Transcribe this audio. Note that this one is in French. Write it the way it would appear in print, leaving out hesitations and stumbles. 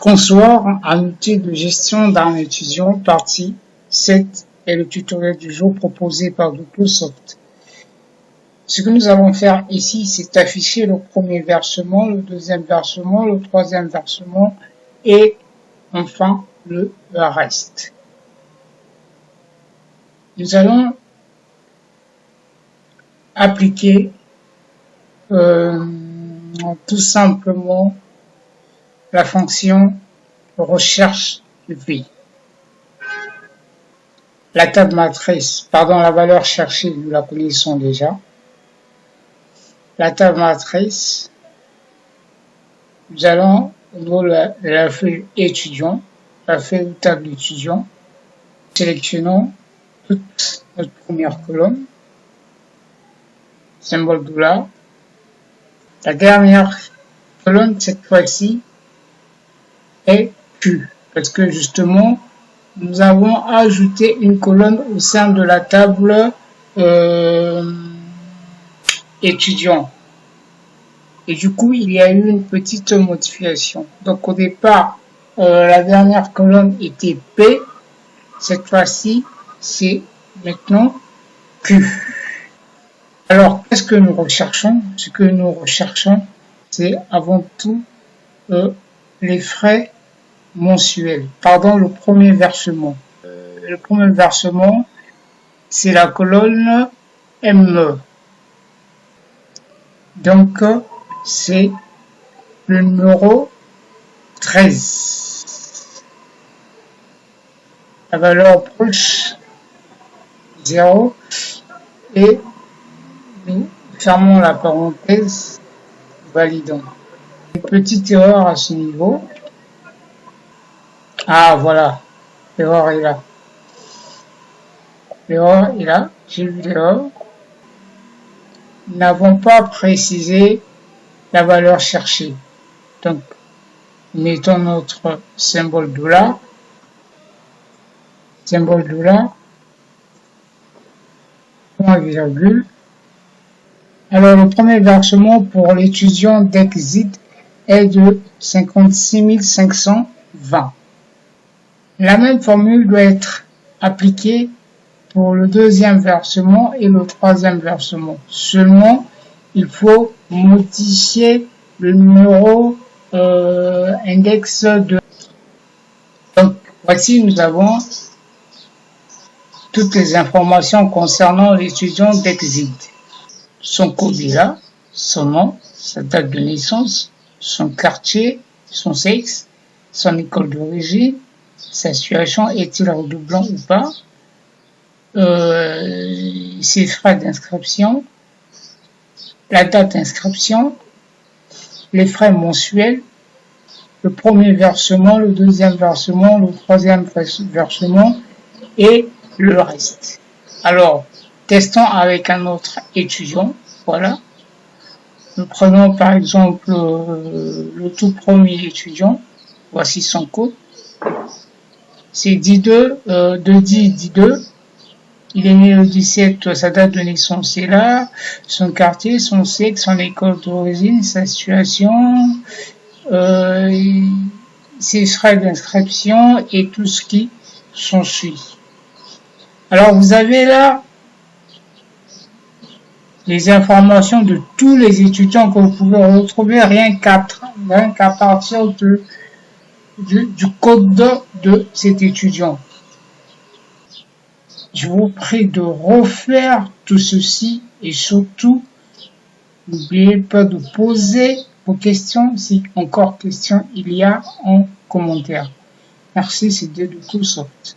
Concevoir un outil de gestion d'un étudiant, partie 7 est le tutoriel du jour proposé par Doublesoft. Ce que nous allons faire ici, c'est afficher le premier versement, le deuxième versement, le troisième versement et enfin le reste. Nous allons appliquer tout simplement la fonction recherche V. La table matrice, la valeur cherchée, nous la connaissons déjà. La table matrice, nous allons au niveau de la feuille étudiant, la feuille table étudiant, sélectionnons toute notre première colonne, symbole $. La dernière colonne, cette fois-ci, est Q, parce que justement, nous avons ajouté une colonne au sein de la table étudiant. Et du coup, il y a eu une petite modification. Donc au départ, la dernière colonne était P. Cette fois-ci, c'est maintenant Q. Alors, qu'est-ce que nous recherchons? Ce que nous recherchons, c'est avant tout les frais mensuels. Le premier versement. Le premier versement, c'est la colonne ME. Donc, c'est le numéro 13. La valeur proche 0 et nous fermons la parenthèse, validons. Une petite erreur à ce niveau. Ah voilà, l'erreur est là. L'erreur est là, j'ai vu l'erreur. Nous n'avons pas précisé la valeur cherchée. Donc, mettons notre symbole $, point virgule. Alors, le premier versement pour l'étudiant d'Exit est de 56 520. La même formule doit être appliquée pour le deuxième versement et le troisième versement. Seulement, il faut modifier le numéro index de. Donc, voici, nous avons toutes les informations concernant l'étudiant d'Exit. Son code est là, son nom, sa date de naissance, son quartier, son sexe, son école d'origine, sa situation, est-il redoublant ou pas, ses frais d'inscription, la date d'inscription, les frais mensuels, le premier versement, le deuxième versement, le troisième versement et le reste. Alors, testons avec un autre étudiant. Voilà. Nous prenons par exemple le tout premier étudiant. Voici son code. C'est 10-2, 2-10-2. Il est né le 17, sa date de naissance est là, son quartier, son sexe, son école d'origine, sa situation, ses frais d'inscription et tout ce qui s'ensuit. Alors vous avez là les informations de tous les étudiants que vous pouvez retrouver rien qu'à partir du code de cet étudiant. Je vous prie de refaire tout ceci et surtout, n'oubliez pas de poser vos questions, si encore questions il y a en commentaire. Merci, c'était Doublesoft.